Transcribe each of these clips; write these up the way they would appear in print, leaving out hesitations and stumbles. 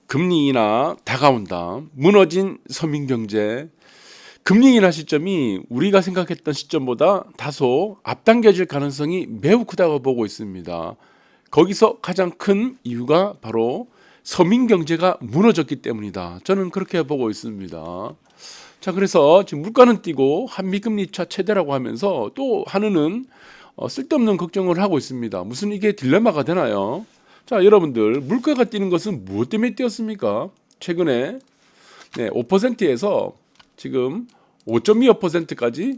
금리 인하 다가온다. 무너진 서민경제. 금리 인하 시점이 우리가 생각했던 시점보다 다소 앞당겨질 가능성이 매우 크다고 보고 있습니다. 거기서 가장 큰 이유가 바로 서민경제가 무너졌기 때문이다. 저는 그렇게 보고 있습니다. 자, 그래서 지금 물가는 뛰고 한미금리차 최대라고 하면서 또 한은은 쓸데없는 걱정을 하고 있습니다. 무슨 이게 딜레마가 되나요? 자, 여러분들 물가가 뛰는 것은 무엇 때문에 뛰었습니까? 최근에 5%에서 지금 5.25%까지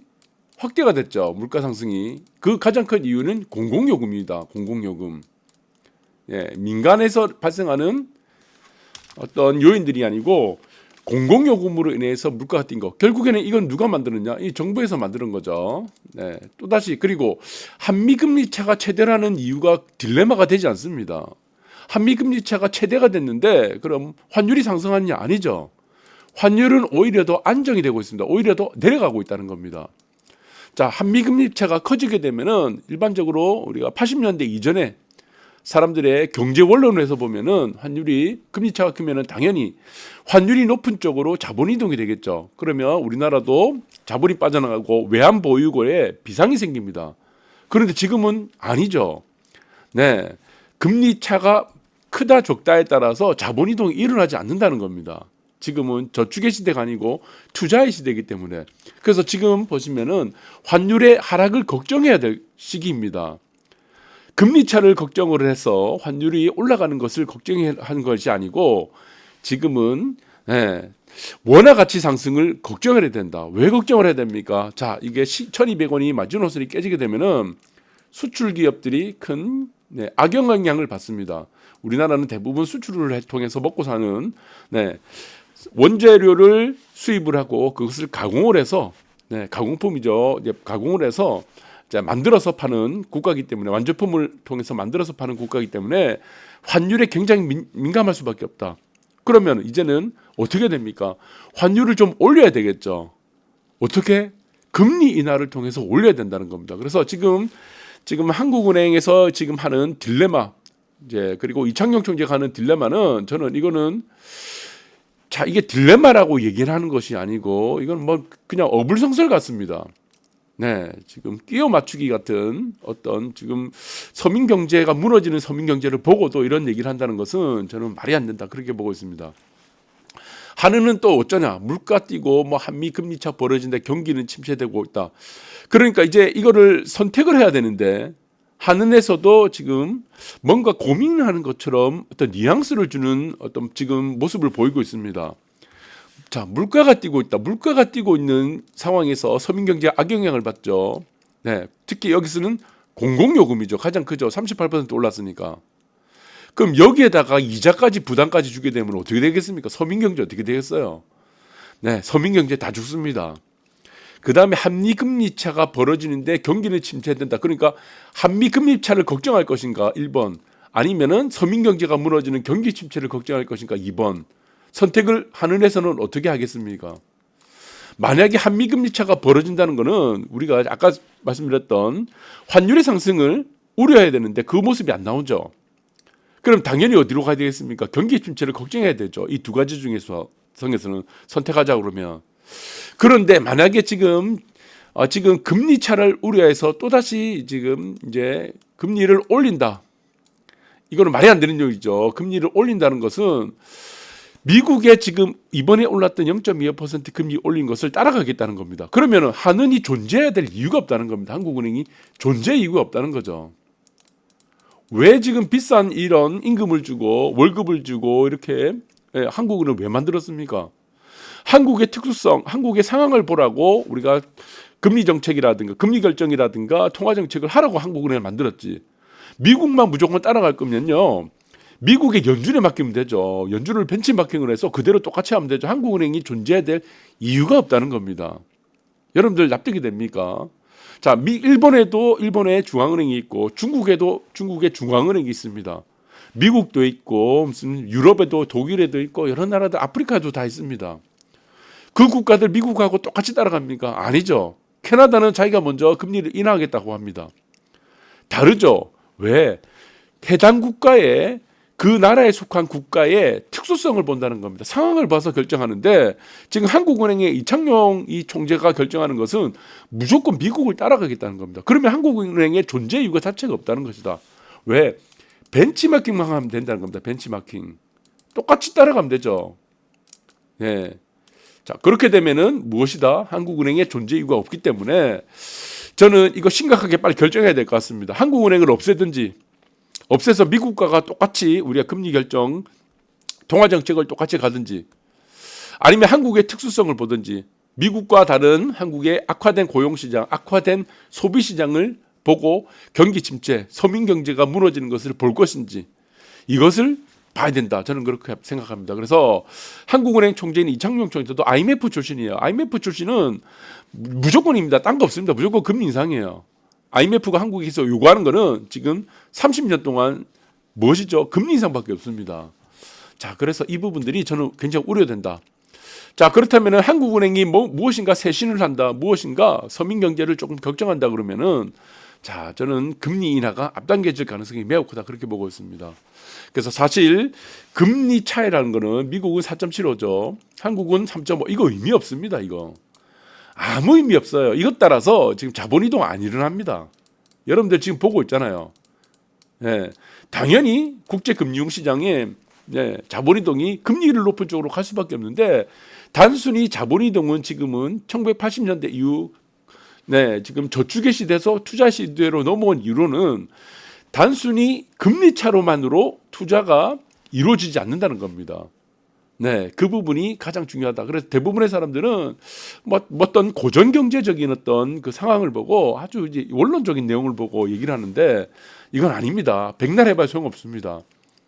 확대가 됐죠. 물가 상승이. 그 가장 큰 이유는 공공요금입니다. 공공요금. 민간에서 발생하는 어떤 요인들이 아니고 공공요금으로 인해서 물가가 뛴 거. 결국에는 이건 누가 만드느냐? 이 정부에서 만드는 거죠. 또다시 그리고 한미금리 차가 최대라는 이유가 딜레마가 되지 않습니다. 한미금리 차가 최대가 됐는데 그럼 환율이 상승하느냐? 아니죠. 환율은 오히려 더 안정이 되고 있습니다. 오히려 더 내려가고 있다는 겁니다. 자, 한미금리 차가 커지게 되면은 일반적으로 우리가 80년대 이전에 사람들의 경제 원론에서 보면은 환율이 금리차가 크면은 당연히 환율이 높은 쪽으로 자본 이동이 되겠죠. 그러면 우리나라도 자본이 빠져나가고 외환 보유고에 비상이 생깁니다. 그런데 지금은 아니죠. 금리 차가 크다 적다에 따라서 자본 이동이 일어나지 않는다는 겁니다. 지금은 저축의 시대가 아니고 투자의 시대이기 때문에. 그래서 지금 보시면은 환율의 하락을 걱정해야 될 시기입니다. 금리 차를 걱정을 해서 환율이 올라가는 것을 걱정하는 것이 아니고 지금은 원화 가치 상승을 걱정을 해야 된다. 왜 걱정을 해야 됩니까? 자, 이게 1,200원이 마지노선이 깨지게 되면은 수출 기업들이 큰 악영향을 받습니다. 우리나라는 대부분 수출을 통해서 먹고 사는 원재료를 수입을 하고 그것을 가공을 해서 가공품이죠. 가공을 해서 만들어서 파는 국가이기 때문에 완제품을 통해서 만들어서 파는 국가이기 때문에 환율에 굉장히 민감할 수밖에 없다. 그러면 이제는 어떻게 됩니까? 환율을 좀 올려야 되겠죠. 어떻게? 금리 인하를 통해서 올려야 된다는 겁니다. 그래서 지금 한국은행에서 지금 하는 딜레마 그리고 이창용 총재가 하는 딜레마는 저는 이거는 이게 딜레마라고 얘기를 하는 것이 아니고 이건 뭐 그냥 어불성설 같습니다. 지금 끼워 맞추기 같은 어떤 지금 서민 경제가 무너지는 서민 경제를 보고도 이런 얘기를 한다는 것은 저는 말이 안 된다 그렇게 보고 있습니다. 한은은 또 어쩌냐? 물가 뛰고 뭐 한미 금리차 벌어진다 경기는 침체되고 있다. 그러니까 이제 이거를 선택을 해야 되는데 한은에서도 지금 뭔가 고민을 하는 것처럼 어떤 뉘앙스를 주는 어떤 지금 모습을 보이고 있습니다. 자, 물가가 뛰고 있다. 물가가 뛰고 있는 상황에서 서민경제에 악영향을 받죠. 특히 여기서는 공공요금이죠. 가장 크죠. 38% 올랐으니까. 그럼 여기에다가 이자까지 부담까지 주게 되면 어떻게 되겠습니까? 서민경제 어떻게 되겠어요? 서민경제 다 죽습니다. 그 다음에 한미금리차가 벌어지는데 경기는 침체된다. 그러니까 한미금리차를 걱정할 것인가? 1번. 아니면은 서민경제가 무너지는 경기 침체를 걱정할 것인가? 2번. 선택을 한은에서는 어떻게 하겠습니까? 만약에 한미금리차가 벌어진다는 것은 우리가 아까 말씀드렸던 환율의 상승을 우려해야 되는데 그 모습이 안 나오죠. 그럼 당연히 어디로 가야 되겠습니까? 경기 침체를 걱정해야 되죠. 이 두 가지 중에서 선택하자 그러면. 그런데 만약에 지금 금리차를 우려해서 또다시 지금 이제 금리를 올린다. 이거는 말이 안 되는 얘기죠. 금리를 올린다는 것은 미국에 지금 이번에 올랐던 0.25% 금리 올린 것을 따라가겠다는 겁니다. 그러면 한은이 존재해야 될 이유가 없다는 겁니다. 한국은행이 존재 이유가 없다는 거죠. 왜 지금 비싼 이런 임금을 주고 월급을 주고 이렇게 한국은행 왜 만들었습니까? 한국의 특수성, 한국의 상황을 보라고 우리가 금리 정책이라든가 금리 결정이라든가 통화 정책을 하라고 한국은행을 만들었지. 미국만 무조건 따라갈 거면요. 미국의 연준에 맡기면 되죠. 연준을 벤치마킹을 해서 그대로 똑같이 하면 되죠. 한국은행이 존재해야 될 이유가 없다는 겁니다. 여러분들 납득이 됩니까? 자, 일본에도 일본의 중앙은행이 있고 중국에도 중국의 중앙은행이 있습니다. 미국도 있고 무슨 유럽에도 독일에도 있고 여러 나라들 아프리카에도 다 있습니다. 그 국가들 미국하고 똑같이 따라갑니까? 아니죠. 캐나다는 자기가 먼저 금리를 인하하겠다고 합니다. 다르죠. 왜? 해당 국가의 그 나라에 속한 국가의 특수성을 본다는 겁니다. 상황을 봐서 결정하는데 지금 한국은행의 이창용 이 총재가 결정하는 것은 무조건 미국을 따라가겠다는 겁니다. 그러면 한국은행의 존재 이유가 자체가 없다는 것이다. 왜? 벤치마킹만 하면 된다는 겁니다. 벤치마킹. 똑같이 따라가면 되죠. 네. 자, 그렇게 되면은 무엇이다? 한국은행의 존재 이유가 없기 때문에 저는 이거 심각하게 빨리 결정해야 될 것 같습니다. 한국은행을 없애든지 없애서 미국과 똑같이 우리가 금리 결정, 통화 정책을 똑같이 가든지 아니면 한국의 특수성을 보든지 미국과 다른 한국의 악화된 고용시장, 악화된 소비시장을 보고 경기 침체, 서민 경제가 무너지는 것을 볼 것인지 이것을 봐야 된다. 저는 그렇게 생각합니다. 그래서 한국은행 총재인 이창용 총재도 IMF 출신이에요. IMF 출신은 무조건입니다. 딴 거 없습니다. 무조건 금리 인상이에요. IMF가 한국에서 요구하는 거는 지금 30년 동안 무엇이죠? 금리 인상밖에 없습니다. 자, 그래서 이 부분들이 저는 굉장히 우려된다. 자, 그렇다면 한국은행이 무엇인가 쇄신을 한다, 무엇인가 서민 경제를 조금 걱정한다 그러면은 자, 저는 금리 인하가 앞당겨질 가능성이 매우 크다 그렇게 보고 있습니다. 그래서 사실 금리 차이라는 거는 미국은 4.75죠. 한국은 3.5. 이거 의미 없습니다. 이거 아무 의미 없어요. 이것 따라서 지금 자본 이동 안 일어납니다. 여러분들 지금 보고 있잖아요. 네, 당연히 국제 금융 시장에 자본 이동이 금리를 높은 쪽으로 갈 수밖에 없는데 단순히 자본 이동은 지금은 1980년대 이후 지금 저축의 시대에서 투자 시대로 넘어온 이유로는 단순히 금리 차로만으로 투자가 이루어지지 않는다는 겁니다. 네, 그 부분이 가장 중요하다. 그래서 대부분의 사람들은 어떤 고전 경제적인 어떤 그 상황을 보고 아주 이제 원론적인 내용을 보고 얘기를 하는데 이건 아닙니다. 백날 해봐야 소용없습니다.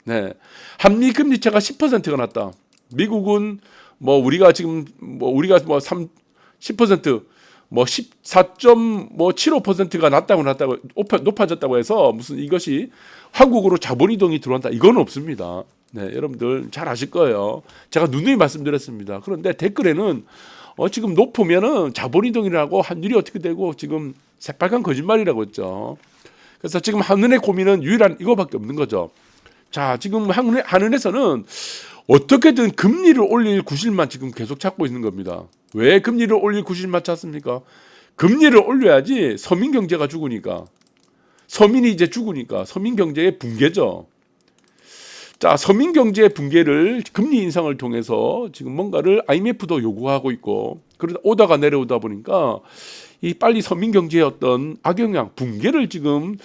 네, 한미 금리차가 10%가 났다. 미국은 우리가 지금 우리가 10% 14.75%가 낮다고 높아졌다고 해서 무슨 이것이 한국으로 자본 이동이 들어온다 이건 없습니다. 네, 여러분들 잘 아실 거예요. 제가 누누이 말씀드렸습니다. 그런데 댓글에는 지금 높으면은 자본 이동이라고 환율이 어떻게 되고 지금 새빨간 거짓말이라고 했죠. 그래서 지금 한은의 고민은 유일한 이거밖에 없는 거죠. 자, 지금 한은에서는 어떻게든 금리를 올릴 구실만 지금 계속 찾고 있는 겁니다. 왜 금리를 올릴 구실만 찾습니까? 금리를 올려야지 서민 경제가 죽으니까. 서민이 이제 죽으니까 서민 경제의 붕괴죠. 자, 서민 경제의 붕괴를 금리 인상을 통해서 지금 뭔가를 IMF도 요구하고 있고 그러다 오다가 내려오다 보니까 이 빨리 서민 경제의 어떤 악영향, 붕괴를 지금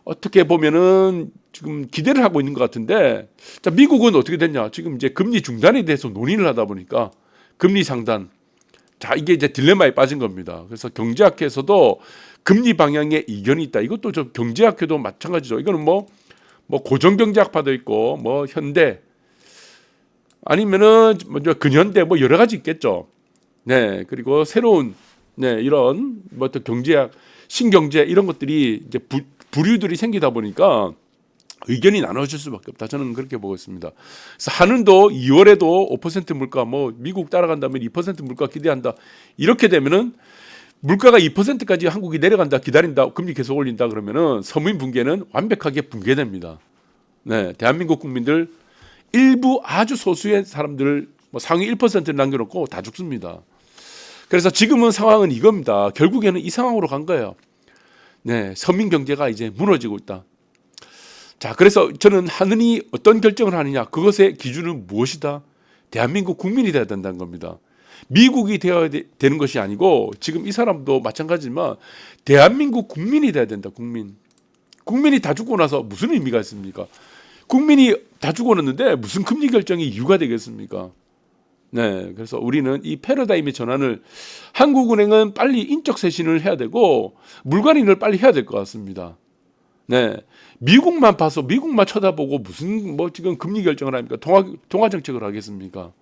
어떻게 보면은 지금 기대를 하고 있는 것 같은데 자, 미국은 어떻게 됐냐? 지금 이제 금리 중단에 대해서 논의를 하다 보니까 금리 상단. 자, 이게 이제 딜레마에 빠진 겁니다. 그래서 경제학회에서도 금리 방향에 이견이 있다. 이것도 저 경제학회도 마찬가지죠. 이거는 고전 경제학파도 있고 현대 아니면은 근현대 여러 가지 있겠죠. 네, 그리고 새로운 이런 또 경제학, 신경제 이런 것들이 이제 부류들이 생기다 보니까 의견이 나눠질 수밖에 없다. 저는 그렇게 보고 있습니다. 그래서 한은도 2월에도 5% 물가, 미국 따라간다면 2% 물가 기대한다. 이렇게 되면은 물가가 2%까지 한국이 내려간다, 기다린다, 금리 계속 올린다 그러면은 서민 붕괴는 완벽하게 붕괴됩니다. 네, 대한민국 국민들 일부 아주 소수의 사람들 상위 1%를 남겨놓고 다 죽습니다. 그래서 지금은 상황은 이겁니다. 결국에는 이 상황으로 간 거예요. 네, 서민 경제가 이제 무너지고 있다. 자, 그래서 저는 한은이 어떤 결정을 하느냐, 그것의 기준은 무엇이다? 대한민국 국민이 돼야 된다는 겁니다. 미국이 되어야 되는 것이 아니고 지금 이 사람도 마찬가지지만 대한민국 국민이 돼야 된다. 국민이 다 죽고 나서 무슨 의미가 있습니까? 국민이 다 죽어놨는데 무슨 금리 결정이 이유가 되겠습니까? 네, 그래서 우리는 이 패러다임의 전환을 한국은행은 빨리 인적 쇄신을 해야 되고 물관인을 빨리 해야 될 것 같습니다. 네, 미국만 봐서 미국만 쳐다보고 무슨 지금 금리 결정을 합니까? 통화 정책을 하겠습니까?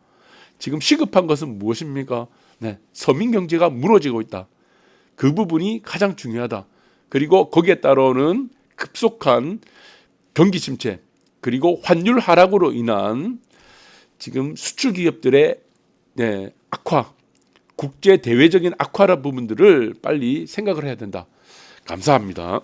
지금 시급한 것은 무엇입니까? 네, 서민 경제가 무너지고 있다. 그 부분이 가장 중요하다. 그리고 거기에 따르는 급속한 경기 침체 그리고 환율 하락으로 인한 지금 수출 기업들의 악화, 국제 대외적인 악화라 부분들을 빨리 생각을 해야 된다. 감사합니다.